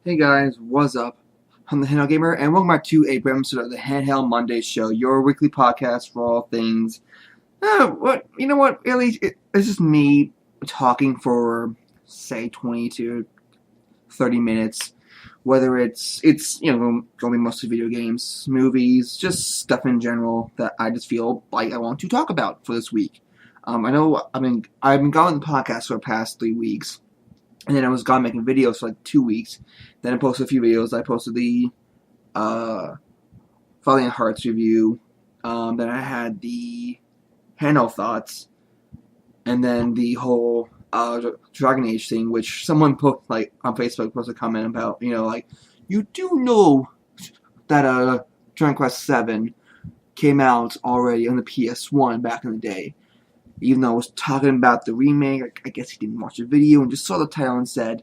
Hey guys, what's up? I'm the TheHandheldGamer, and welcome back to a brand new episode of the Handheld Monday Show, your weekly podcast for all things. Really, it's just me talking for, say, 20 to 30 minutes. Whether it's going to be mostly video games, movies, just stuff in general that I just feel like I want to talk about for this week. I know I've been going the podcast for the past 3 weeks. And then I was gone making videos for like 2 weeks. Then I posted a few videos. I posted the Valiant Hearts review. Then I had the handheld thoughts. And then the whole Dragon Age thing, which someone put like on Facebook, posted a comment about, you do know that Dragon Quest 7 came out already on the PS1 back in the day. Even though I was talking about the remake, I guess he didn't watch the video and just saw the title and said,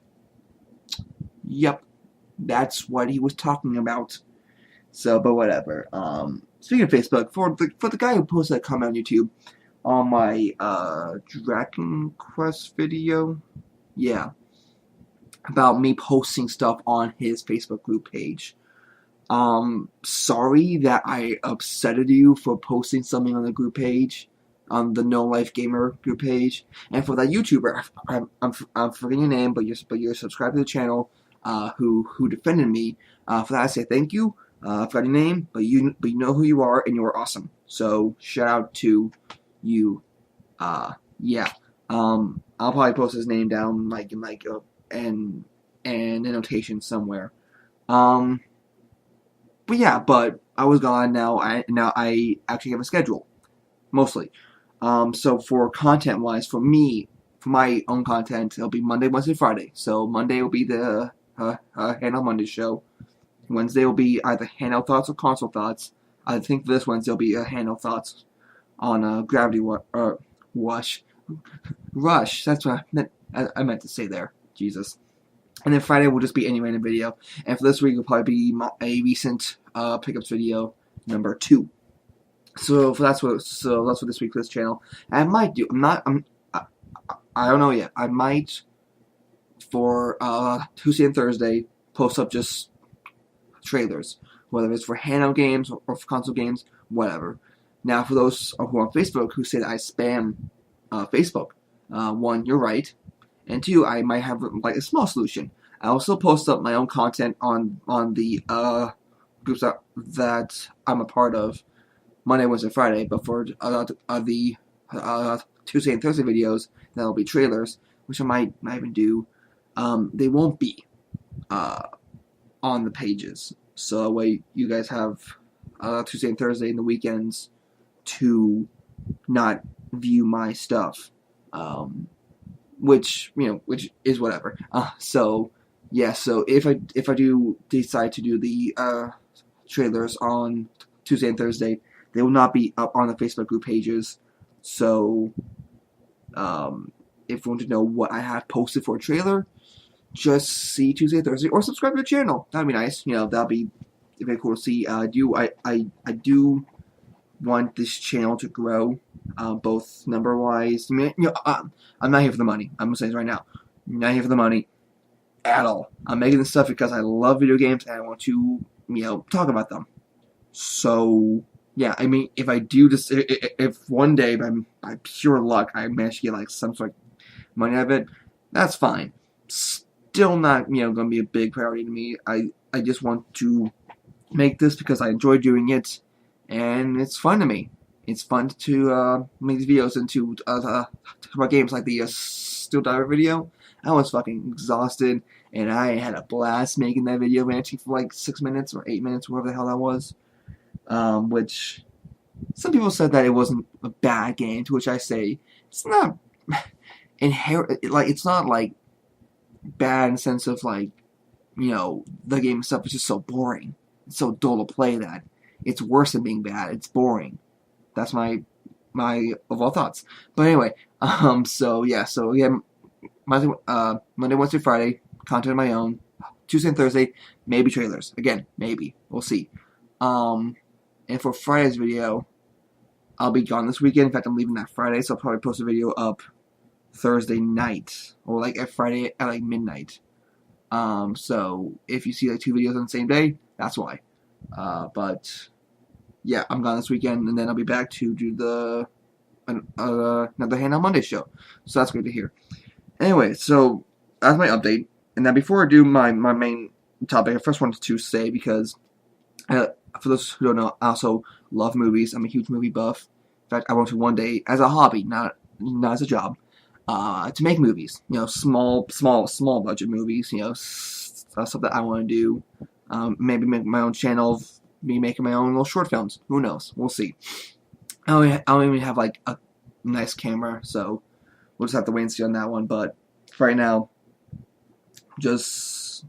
yep, that's what he was talking about. So, but whatever. Speaking of Facebook, for the guy who posted that comment on YouTube on my Dragon Quest video, yeah, about me posting stuff on his Facebook group page. Sorry that I upsetted you for posting something on the group page. On the No Life Gamer group page, and for that YouTuber, I'm forgetting your name, but you're subscribed to the channel, who defended me. For that, I say thank you. I forgot your name, but you know who you are, and you are awesome. So shout out to you. Yeah. I'll probably post his name down and a notation somewhere. But yeah, but I was gone. Now I actually have a schedule, mostly. So for content-wise, for me, for my own content, it'll be Monday, Wednesday, Friday. So Monday will be the Handheld Monday Show. Wednesday will be either Handheld Thoughts or Console Thoughts. I think for this Wednesday will be Handheld Thoughts on Gravity Rush. That's what I meant to say there. Jesus. And then Friday will just be any random video. And for this week, it'll probably be a recent pickups video number 2. So that's for this week for this channel. I might do. I don't know yet. I might for Tuesday and Thursday post up just trailers, whether it's for handheld games or for console games, whatever. Now for those who are on Facebook who say that I spam Facebook, one, you're right, and two, I might have like a small solution. I also post up my own content on the groups that I'm a part of. Monday, Wednesday, Friday, but for the Tuesday and Thursday videos, that'll be trailers, which I might even do. They won't be on the pages, so that way you guys have Tuesday and Thursday in the weekends to not view my stuff, which is whatever. So yeah, so if I do decide to do the trailers on Tuesday and Thursday, they will not be up on the Facebook group pages. So, if you want to know what I have posted for a trailer, just see Tuesday, Thursday, or subscribe to the channel. That'd be nice. That'll be very cool to see. I do want this channel to grow, both number-wise. I'm not here for the money. I'm gonna say this right now. I'm not here for the money at all. I'm making this stuff because I love video games and I want to, talk about them. So, yeah, I mean, if I do this, if one day by pure luck I manage to get like some sort of money out of it, that's fine. Still not, going to be a big priority to me. I just want to make this because I enjoy doing it, and it's fun to me. It's fun to make these videos and to talk about games like the Steel Diver video. I was fucking exhausted, and I had a blast making that video, ranting for like 6 minutes or 8 minutes, whatever the hell that was. Which some people said that it wasn't a bad game, to which I say it's not it's not like bad in the sense of like, the game itself is just so boring. It's so dull to play that it's worse than being bad. It's boring. That's my overall thoughts. But anyway, so yeah, Monday, Wednesday, Friday, content of my own. Tuesday and Thursday, maybe trailers. Again, maybe. We'll see. And for Friday's video, I'll be gone this weekend. In fact, I'm leaving that Friday, so I'll probably post a video up Thursday night, or like at Friday at like midnight. So if you see like 2 videos on the same day, that's why. But yeah, I'm gone this weekend, and then I'll be back to do another Hand on Monday show. So that's great to hear. Anyway, so that's my update. And now before I do my main topic, I first wanted to say, because for those who don't know, I also love movies. I'm a huge movie buff. In fact, I want to one day, as a hobby, not as a job, to make movies. Small budget movies. Stuff that I want to do. Maybe make my own channel of me making my own little short films. Who knows? We'll see. I don't even have like a nice camera, so we'll just have to wait and see on that one. But for right now, just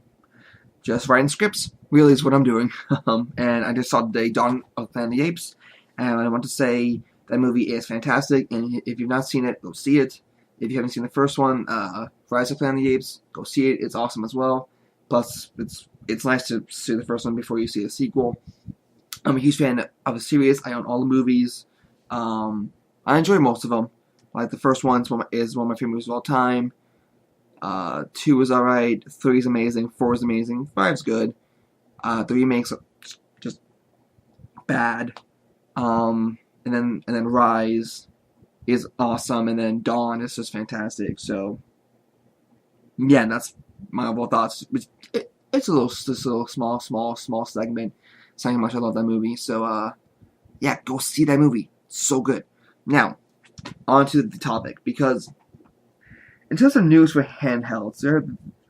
writing scripts really is what I'm doing. And I just saw today Dawn of the Planet of the Apes, and I want to say that movie is fantastic. And if you've not seen it, go see it. If you haven't seen the first one, Rise of the Planet of the Apes, go see it. It's awesome as well. Plus, it's nice to see the first one before you see the sequel. I'm a huge fan of the series. I own all the movies. I enjoy most of them. Like the first one is one of my favorite movies of all time. 2 is alright. 3 is amazing. 4 is amazing. 5 is good. The remakes are just bad. And then Rise is awesome, and then Dawn is just fantastic. So yeah, that's my overall thoughts. It's a little small segment saying how much I love that movie. So yeah, go see that movie. So good. Now, on to the topic, because in terms of news for handhelds, there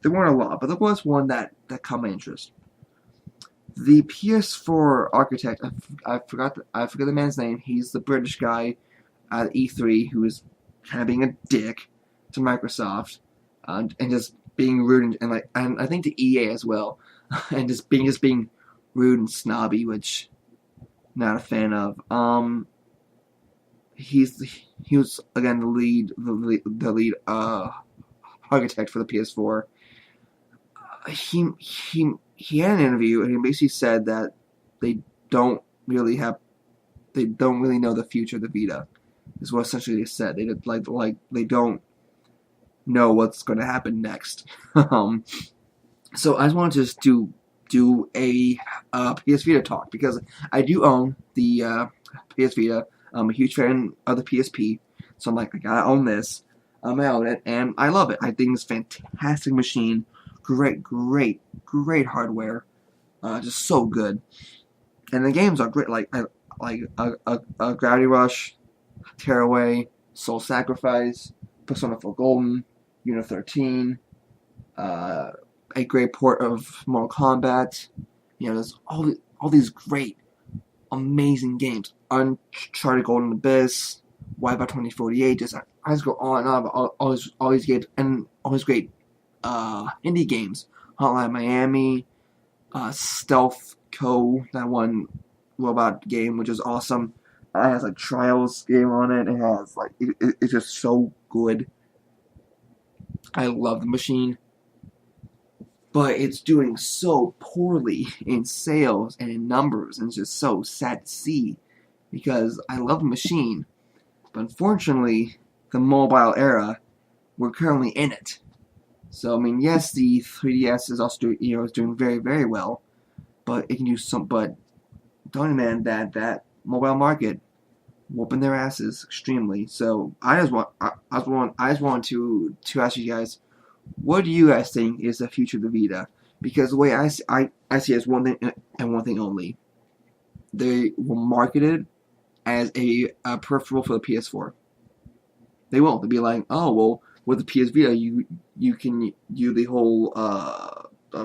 weren't a lot, but there was one that caught my interest. The PS4 architect, I forgot the man's name. He's the British guy at E3 who is kind of being a dick to Microsoft, and just being rude, and I think to EA as well, and just being rude and snobby, which I'm not a fan of. He was again the lead architect for the PS4. He had an interview, and he basically said that they don't really know the future of the Vita. Is what essentially they said. They they don't know what's going to happen next. So I just wanted to just do a PS Vita talk, because I do own the PS Vita. I'm a huge fan of the PSP, so I'm like, I gotta own this. I own it, and I love it. I think it's a fantastic machine. Great hardware. Just so good. And the games are great. Like Gravity Rush, Tearaway, Soul Sacrifice, Persona 4 Golden, Unit 13, a great port of Mortal Kombat. There's all these great, amazing games. Uncharted Golden Abyss, Wipeout 2048. I just go on and on about all these games, and all these great indie games. Hotline Miami, Stealth Co., that one robot game, which is awesome. It has like Trials game on it. It has it's just so good. I love the machine, but it's doing so poorly in sales and in numbers, and it's just so sad to see, because I love the machine, but unfortunately, the mobile era, we're currently in it. So I mean, yes, the 3DS is also doing very, very well, but it can do some. But don't demand that mobile market whooping their asses extremely. So I just want to ask you guys, what do you guys think is the future of the Vita? Because the way I see it as one thing and one thing only. They will market it as a peripheral for the PS4. They won't. They'll be like, oh, well, with the PS Vita, you can do the whole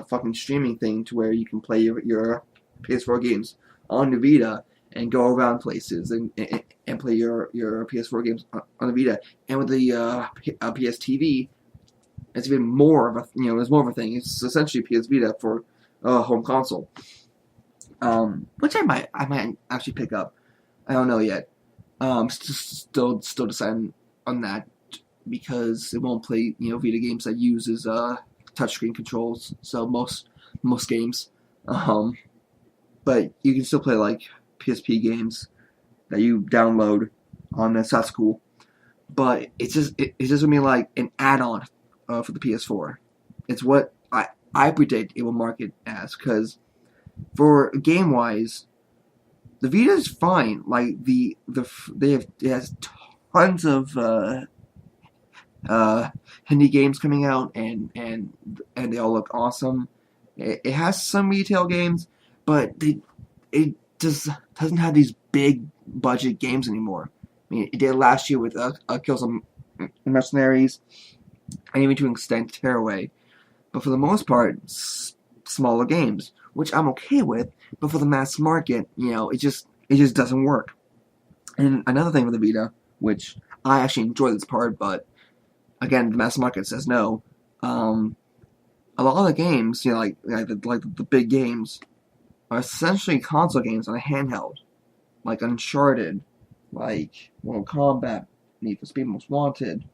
fucking streaming thing, to where you can play your PS4 games on the Vita and go around places and play your PS4 games on the Vita. And with the PS TV, it's even more of a it's more of a thing. It's essentially PS Vita for home console, which I might actually pick up. I don't know yet. Still deciding on that, because it won't play Vita games that uses touchscreen controls. So most games, but you can still play like PSP games that you download on this. That's cool. But it's just gonna be like an add-on for the PS4. It's what I predict it will market as, because for game wise, the Vita is fine. Like it has tons of indie games coming out, and they all look awesome. It has some retail games, but it just doesn't have these big budget games anymore. I mean, it did last year with Kill Some Mercenaries, and even to an extent Tearaway. But for the most part, smaller games, which I'm okay with. But for the mass market, it just doesn't work. And another thing with the Vita, which I actually enjoy this part, but again, the mass market says no. A lot of the games, the big games, are essentially console games on a handheld, like Uncharted, like Mortal Kombat, Need for Speed Most Wanted,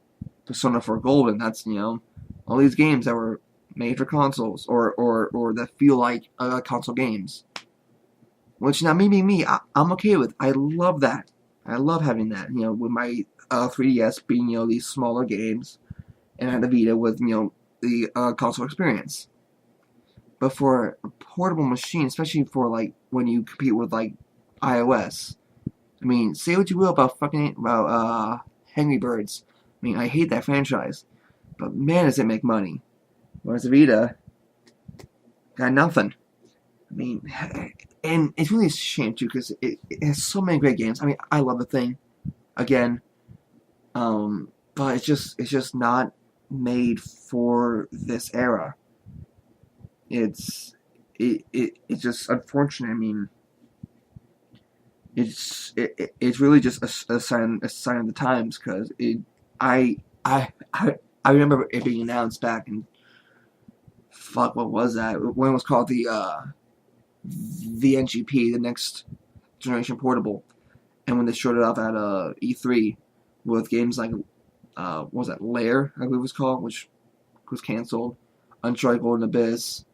Persona 4 Golden. That's all these games that were made for consoles, or that feel like console games. Which now me, I'm okay with. I love that. I love having that. With my 3DS being these smaller games, and I had the Vita with the console experience. But for a portable machine, especially for like when you compete with like iOS, I mean, say what you will about Angry Birds. I mean, I hate that franchise, but man, does it make money. Whereas the Vita got nothing. I mean, and it's really a shame too, because it has so many great games. I mean, I love the thing, again, but it's just not made for this era. It's just unfortunate. I mean, it's really just a sign of the times, because I remember it being announced back in, fuck, what was that, when it was called the NGP, the Next Generation Portable, and when they showed it off at E3 with games like what was that, Lair, I believe it was called, which was canceled, Uncharted Golden Abyss,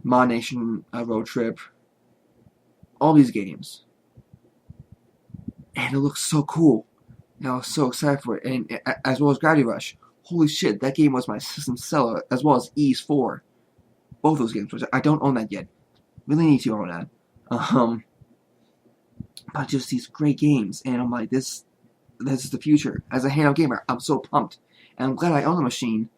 Mod Nation Road Trip, all these games, and it looks so cool, and I was so excited for it, and as well as Gravity Rush. Holy shit, that game was my system seller, as well as Ease 4. Both those games, which I don't own that yet. Really need to own that. But just these great games, and I'm like, this is the future. As a handheld gamer, I'm so pumped, and I'm glad I own the machine.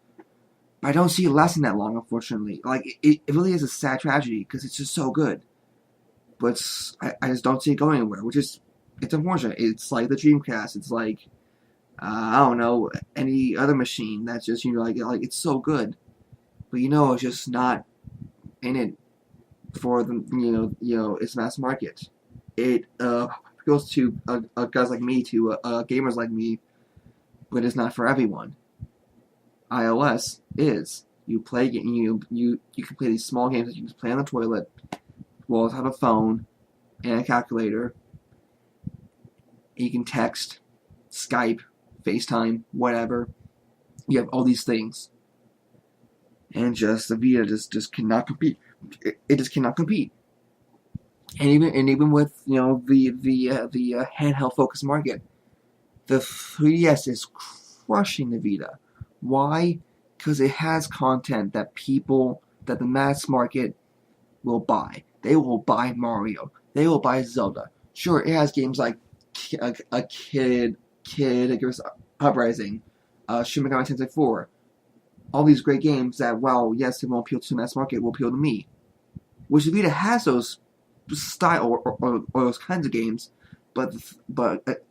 But I don't see it lasting that long, unfortunately. Like, it really is a sad tragedy, because it's just so good. But I just don't see it going anywhere, it's unfortunate. It's like the Dreamcast. It's like, I don't know, any other machine that's just, like it's so good. But it's just not in it for the, its mass market. It appeals to guys like me, to gamers like me, but it's not for everyone. iOS is. You play you can play these small games that you can play on the toilet, well, have a phone and a calculator. You can text, Skype, FaceTime, whatever. You have all these things, and just the Vita just cannot compete. It just cannot compete. And even with the handheld focused market, the 3DS is crushing the Vita. Why? Because it has content that the mass market will buy. They will buy Mario. They will buy Zelda. Sure, it has games like a Kid Icarus Uprising, Shin Megami Tensei 4. All these great games that, while yes, it won't appeal to the mass market, will appeal to me. Which the Vita has those style or those kinds of games, but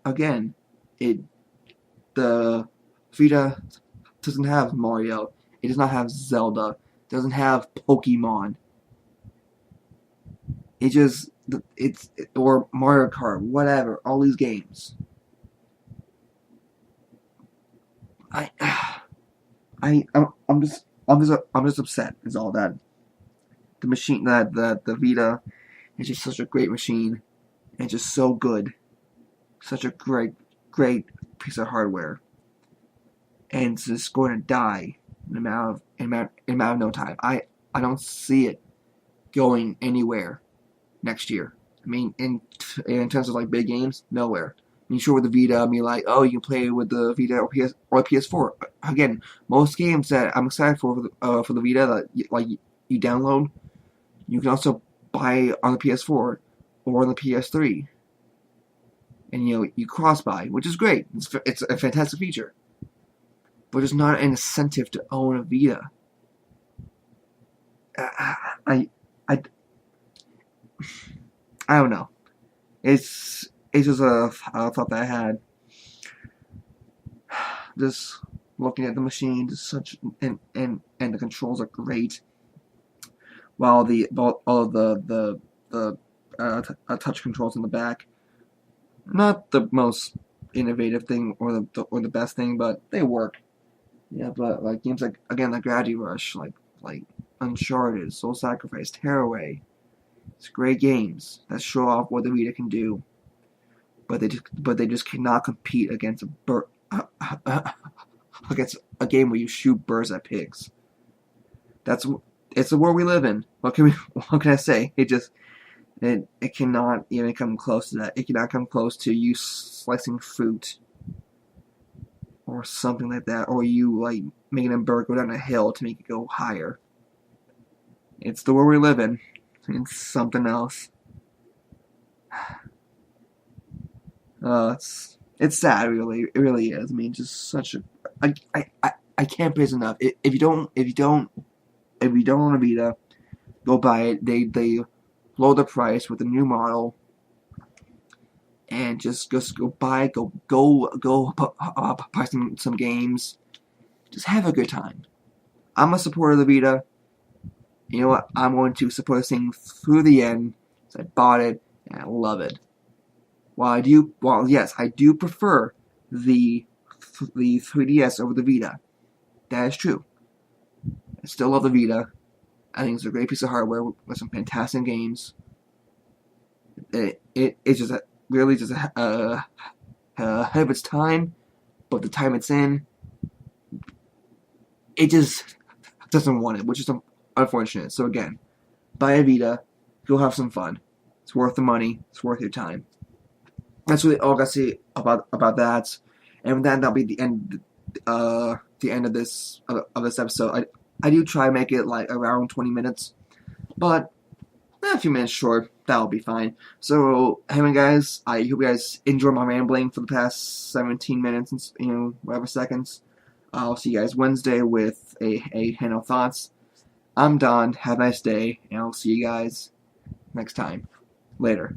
again, the Vita doesn't have Mario. It does not have Zelda. It doesn't have Pokemon. Or Mario Kart, whatever. All these games. I'm just upset. Is all that. The machine, that the Vita is just such a great machine, and just so good. Such a great piece of hardware, and it's just going to die in a matter of no time. I don't see it going anywhere next year. I mean, in terms of like big games, nowhere. I mean, sure, with the Vita, I mean, like, oh, you can play with the Vita or PS4. Again, most games that I'm excited for the Vita, like you download, you can also buy on the PS4 or on the PS3, and you cross buy, which is great. It's a fantastic feature, but there's not an incentive to own a Vita. I I I don't know. It's just a thought that I had. Just looking at the machine, just such and the controls are great. While all of the touch controls in the back, not the most innovative thing or the best thing, but they work. Yeah, but like games like again like Gravity Rush, like Uncharted, Soul Sacrifice, Tearaway, it's great games that show off what the Vita can do, but they just cannot compete against against a game where you shoot birds at pigs. It's the world we live in. What can I say? It cannot even come close to that. It cannot come close to you slicing fruit or something like that, or you like making a bird go down a hill to make it go higher. It's the world we live in. It's something else. It's sad, really. It really is. I mean, just such a. I can't praise enough. If you don't own a Vita, go buy it. They lower the price with the new model, and just go buy it. Go buy some games. Just have a good time. I'm a supporter of the Vita. You know what? I'm going to support this thing through the end. So I bought it and I love it. Yes, I do prefer the 3DS over the Vita. That is true. I still love the Vita. I think it's a great piece of hardware with some fantastic games. It's just really just ahead of its time, but the time it's in, it just doesn't want it, which is unfortunate. So again, buy a Vita, go have some fun. It's worth the money. It's worth your time. That's really all I got to say about that. And that'll be the end of this episode. I do try to make it like around 20 minutes, but a few minutes short, that'll be fine. So, anyway, guys, I hope you guys enjoy my rambling for the past 17 minutes and whatever seconds. I'll see you guys Wednesday with a handle thoughts. I'm Don. Have a nice day, and I'll see you guys next time. Later.